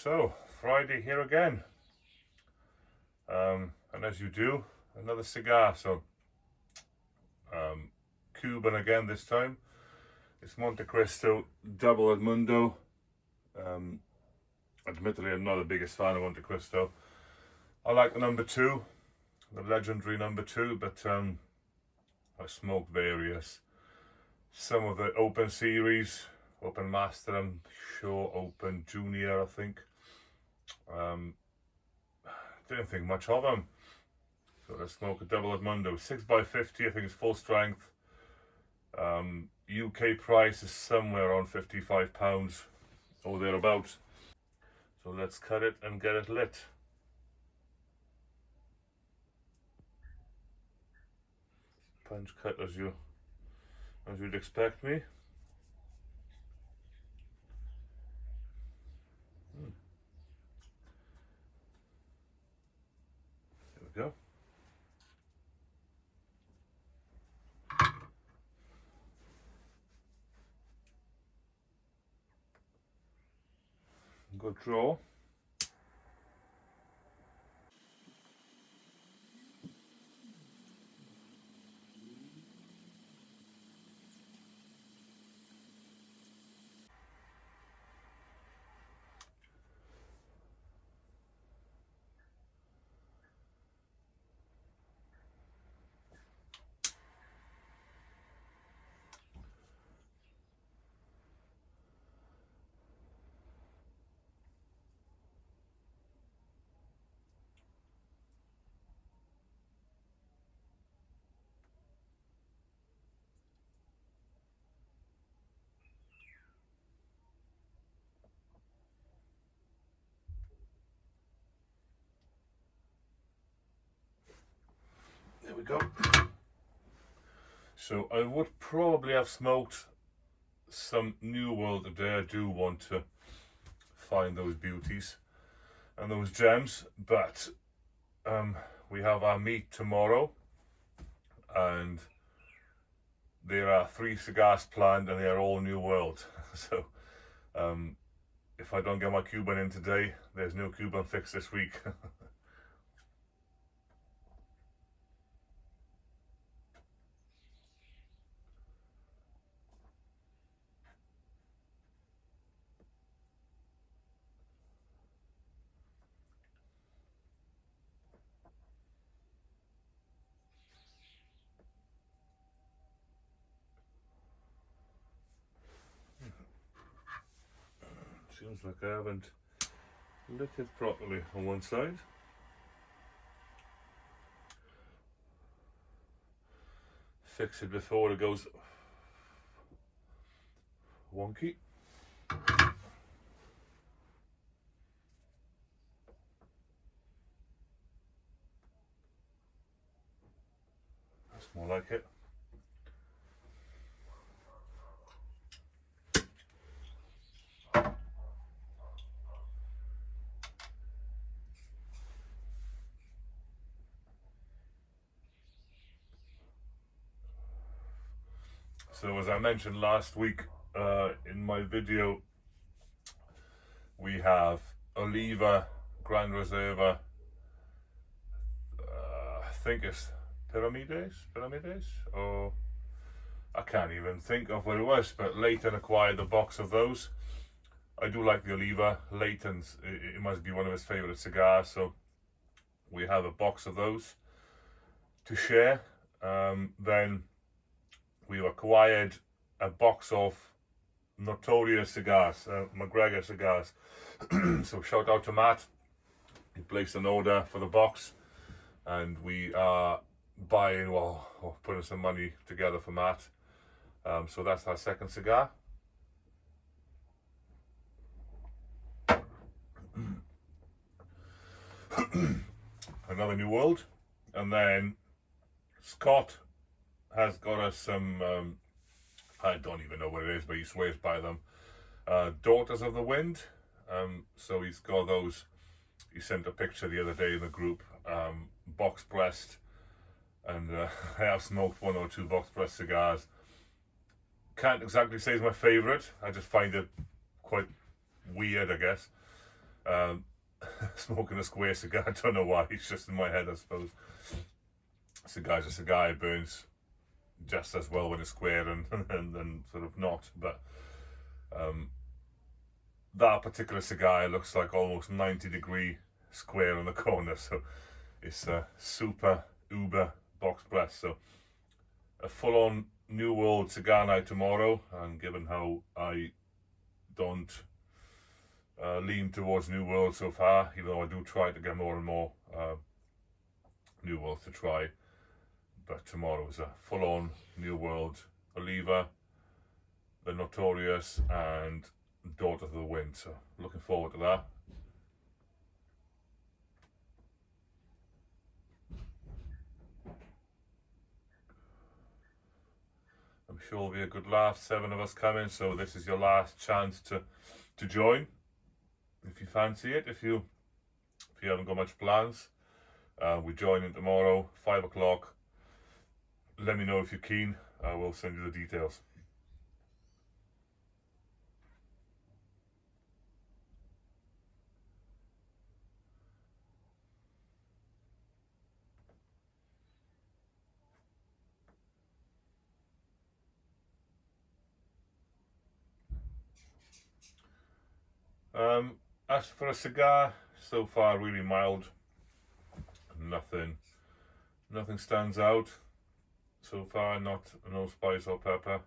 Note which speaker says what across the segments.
Speaker 1: So, Friday here again. And as you do, another cigar. So, Cuban again this time. It's Montecristo Double Edmundo. Admittedly, I'm not the biggest fan of Montecristo. I like the number 2, the legendary number 2, but I smoked various. Some of the Open series, Open Master, I'm sure, Open Junior, I think. Didn't think much of them. So let's smoke a Double Edmundo. 6x50, I think it's full strength. UK price is somewhere around £55 or thereabouts. So let's cut it and get it lit. Punch cut as you'd expect me. There we go. Good draw. There we go. So I would probably have smoked some New World today. I do want to find those beauties and those gems, but we have our meet tomorrow, and there are 3 cigars planned, and they are all New World. So if I don't get my Cuban in today, there's no Cuban fix this week. Seems like I haven't lit it properly on one side. Fix it before it goes wonky. That's more like it. So as I mentioned last week in my video, we have Oliva Grand Reserva, I think it's Pyramides, or I can't even think of what it was, but Leighton acquired the box of those. I do like the Oliva. Leighton's, it must be one of his favorite cigars, so we have a box of those to share. Then we acquired a box of Notorious cigars, McGregor cigars. So shout out to Matt. He placed an order for the box, and we are buying, well, putting some money together for Matt. So that's our second cigar. Another New World. And then Scott has got us some, I don't even know what it is, but he swears by them. Daughters of the Wind. So he's got those. He sent a picture the other day in the group, box pressed, and I have smoked 1 or 2 box pressed cigars. Can't exactly say it's my favorite. I just find it quite weird, I guess. Um, Smoking a square cigar. I don't know why. It's just in my head, I suppose. Cigar's a cigar. It burns just as well when it's square and sort of not. But um, that particular cigar looks like almost 90-degree square on the corner. So it's a super uber box press. So a full-on New World cigar night tomorrow. And given how I don't lean towards New World so far, even though I do try to get more and more New Worlds to try. But tomorrow is a full-on New World Oliva, the Notorious, and Daughter of the Wind. So looking forward to that. I'm sure it'll be a good laugh. 7 of us coming, so this is your last chance to join. If you fancy it, if you haven't got much plans, we're joining tomorrow, 5 o'clock. Let me know if you're keen. I will send you the details. As for a cigar, so far really mild. Nothing stands out so far. No spice or pepper.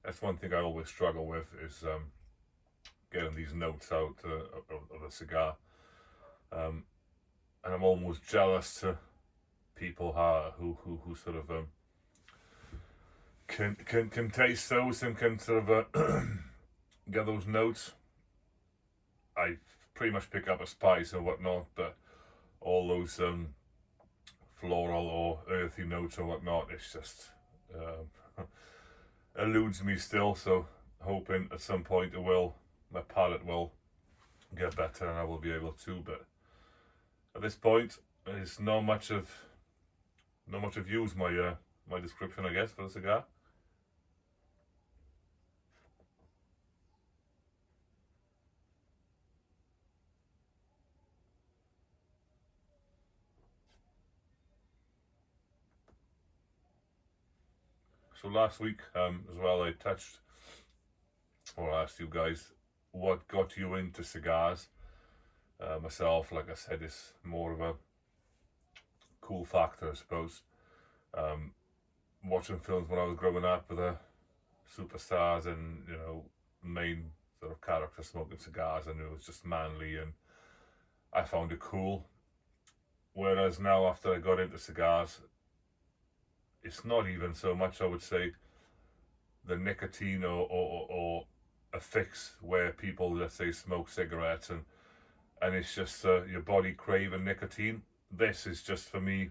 Speaker 1: That's one thing I always struggle with, is getting these notes out of a cigar. And I'm almost jealous to people who sort of can taste those and can sort of get those notes. I pretty much pick up a spice and whatnot, but all those floral or earthy notes or whatnot, it's just eludes me still. So hoping at some point my palate will get better and I will be able to. But at this point, it's not much of use my description, I guess, for the cigar. So last week as well, I touched or asked you guys what got you into cigars. Myself, like I said, is more of a cool factor, I suppose. Watching films when I was growing up with the superstars and main sort of character smoking cigars, and it was just manly, and I found it cool. Whereas now, after I got into cigars, it's not even so much, I would say, the nicotine or a fix where people, let's say, smoke cigarettes and it's just your body craving nicotine. This is just, for me,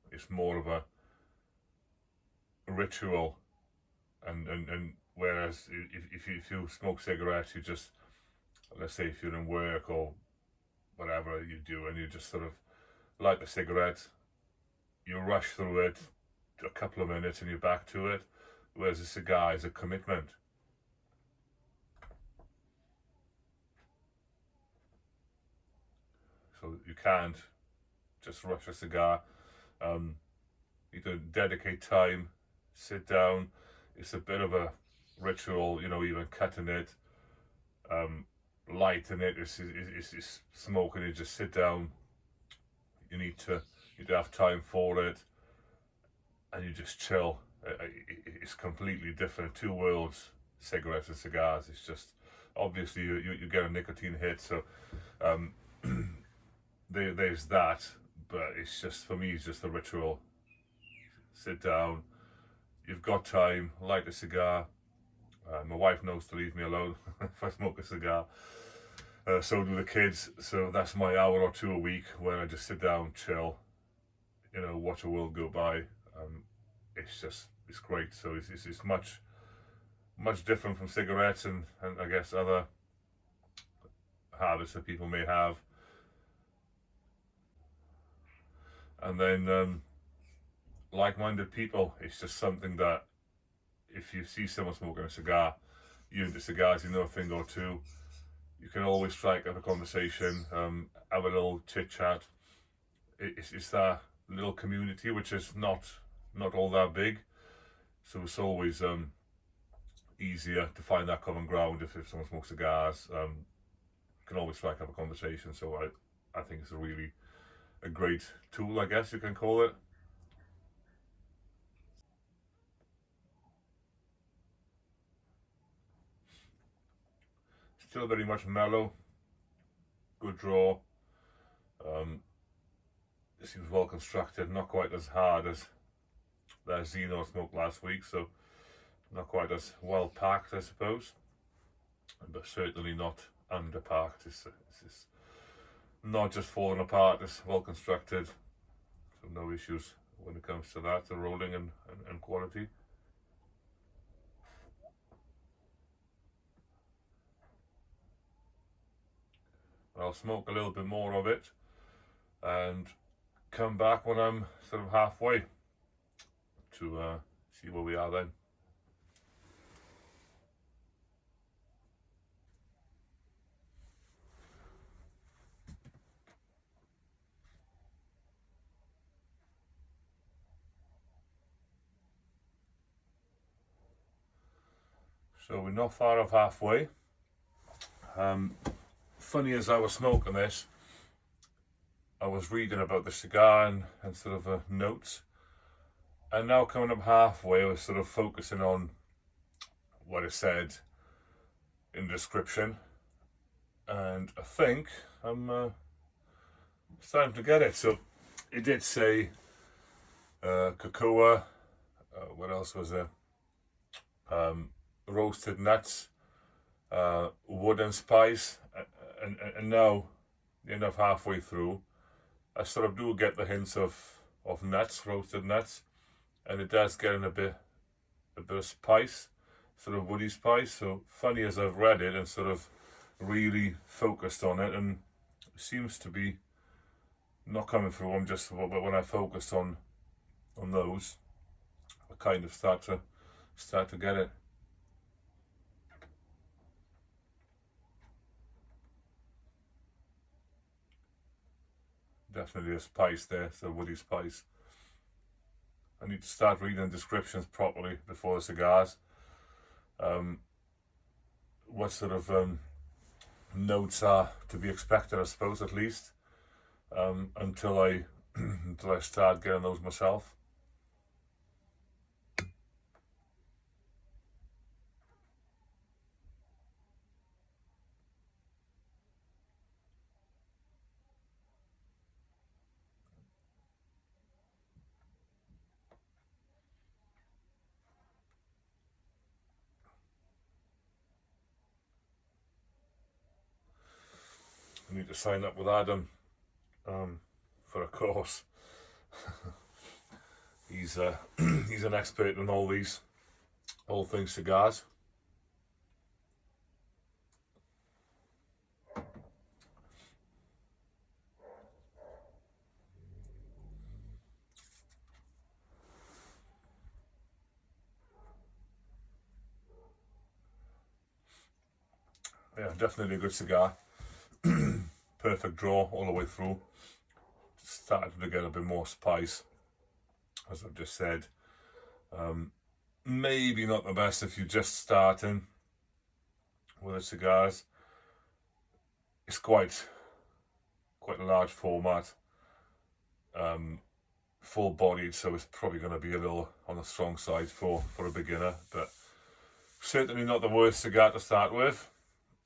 Speaker 1: it's more of a ritual, and whereas if you smoke cigarettes, you just, let's say if you're in work or whatever you do, and you just sort of light a cigarette, you rush through it a couple of minutes and you're back to it. Whereas a cigar is a commitment. So you can't just rush a cigar. You need to dedicate time, sit down. It's a bit of a ritual, even cutting it, lighting it, it's smoking it. Just sit down. You need to have time for it, and you just chill. It's completely different. Two worlds, cigarettes and cigars. It's just, obviously you get a nicotine hit, so there's that. But it's just, for me, it's just a ritual. Sit down. You've got time. Light a cigar. My wife knows to leave me alone if I smoke a cigar. So do the kids. So that's my hour or two a week where I just sit down, chill, watch the world go by. It's great. So it's much different from cigarettes and I guess other habits that people may have. And then like-minded people. It's just something that if you see someone smoking a cigar, you into cigars, you know a thing or two, you can always strike up a conversation, have a little chit chat. It's that little community which is not all that big, so it's always easier to find that common ground if someone smokes cigars. You can always strike up a conversation. So I think it's a great tool, I guess you can call it. Still very much mellow, good draw. It seems well constructed, not quite as hard as that Zeno smoked last week, so not quite as well packed, I suppose, but certainly not underpacked. It's not just falling apart, it's well constructed, so no issues when it comes to that, the rolling and quality. I'll smoke a little bit more of it and come back when I'm sort of halfway to see where we are then. So we're not far off halfway. Funny as I was smoking this, I was reading about the cigar and sort of notes, and now coming up halfway I was sort of focusing on what it said in the description, and I think I'm starting to get it. So it did say cocoa, what else was there, roasted nuts, wood and spice, and now enough halfway through I sort of do get the hints of nuts, roasted nuts, and it does get in a bit of spice, sort of woody spice. So funny as I've read it and sort of really focused on it, and it seems to be not coming through. I'm just, but when I focused on those, I kind of start to get it. Definitely a spice there, so woody spice. I need to start reading the descriptions properly before the cigars. What sort of notes are to be expected, I suppose, at least, until I start getting those myself. I need to sign up with Adam for a course. He's he's an expert in all things cigars. Yeah, definitely a good cigar. Perfect draw all the way through. Started to get a bit more spice, as I've just said. Maybe not the best if you're just starting with the cigars. It's quite a large format, full bodied, so it's probably going to be a little on the strong side for a beginner, but certainly not the worst cigar to start with.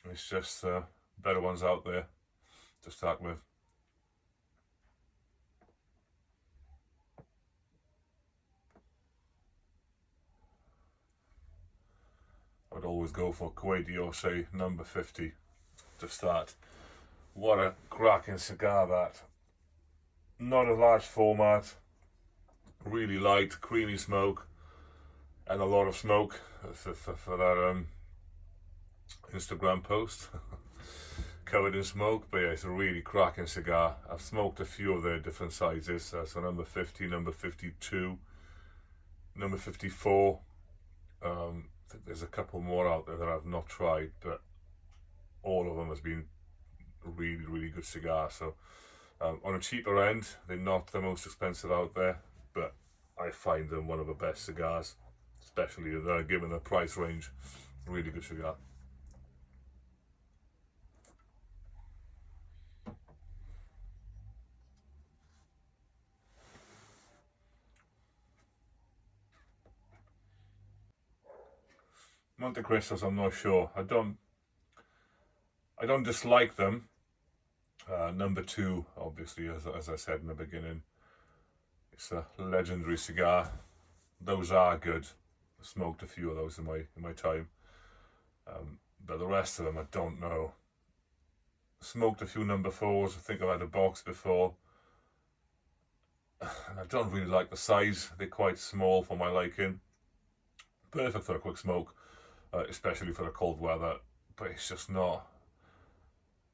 Speaker 1: It's just better ones out there to start with. I would always go for Kuwaiti or say number 50 to start. What a cracking cigar that. Not a large format, really light, creamy smoke, and a lot of smoke for that Instagram post. covered in smoke, but yeah, it's a really cracking cigar. I've smoked a few of their different sizes, so number 50, number 52, number 54. I think there's a couple more out there that I've not tried, but all of them has been really, really good cigars. So on a cheaper end, they're not the most expensive out there, but I find them one of the best cigars, especially given the price range. Really good cigar. Montecristos, I'm not sure. I don't dislike them. Number 2, obviously, as I said in the beginning, it's a legendary cigar. Those are good. I smoked a few of those in my time, but the rest of them I don't know. Smoked a few number 4s. I think I've had a box before, and I don't really like the size. They're quite small for my liking. Perfect for a quick smoke, especially for the cold weather, but it's just not.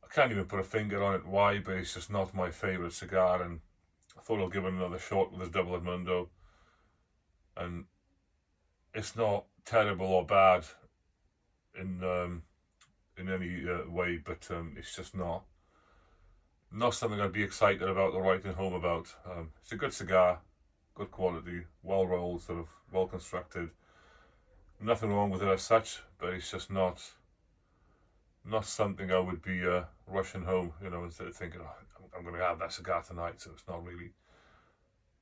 Speaker 1: I can't even put a finger on it why, but it's just not my favourite cigar, and I thought I'll give it another shot with this double Edmundo, and it's not terrible or bad in any way, but it's just not something I'd be excited about or writing home about. It's a good cigar, good quality, well rolled, sort of well constructed. Nothing wrong with it as such, but it's just not something I would be rushing home, instead of thinking, oh, I'm going to have that cigar tonight. So it's not really.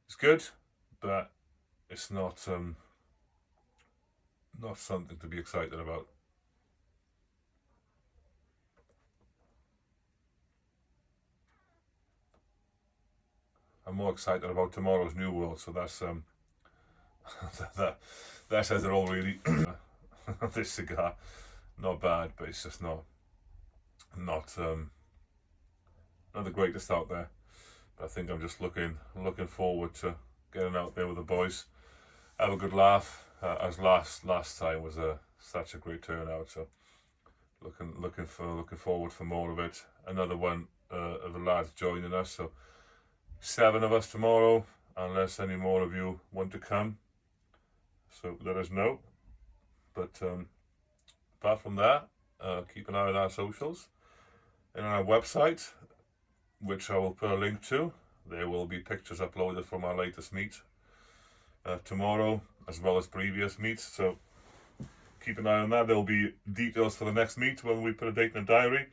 Speaker 1: It's good, but it's not something to be excited about. I'm more excited about tomorrow's New World, so that's that says it all really. This cigar, not bad, but it's just not the greatest out there. But I think I'm just looking forward to getting out there with the boys, have a good laugh. As last time was such a great turnout. So looking forward for more of it. Another one of the lads joining us. So 7 of us tomorrow, unless any more of you want to come. So let us know. But apart from that, keep an eye on our socials and on our website, which I will put a link to. There will be pictures uploaded from our latest meet tomorrow, as well as previous meets. So keep an eye on that. There will be details for the next meet when we put a date in the diary.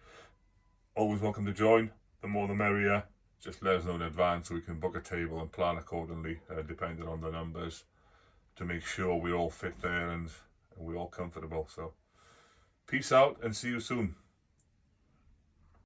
Speaker 1: Always welcome to join. The more the merrier. Just let us know in advance so we can book a table and plan accordingly, depending on the numbers, to make sure we all fit there and we're all comfortable. So peace out and see you soon.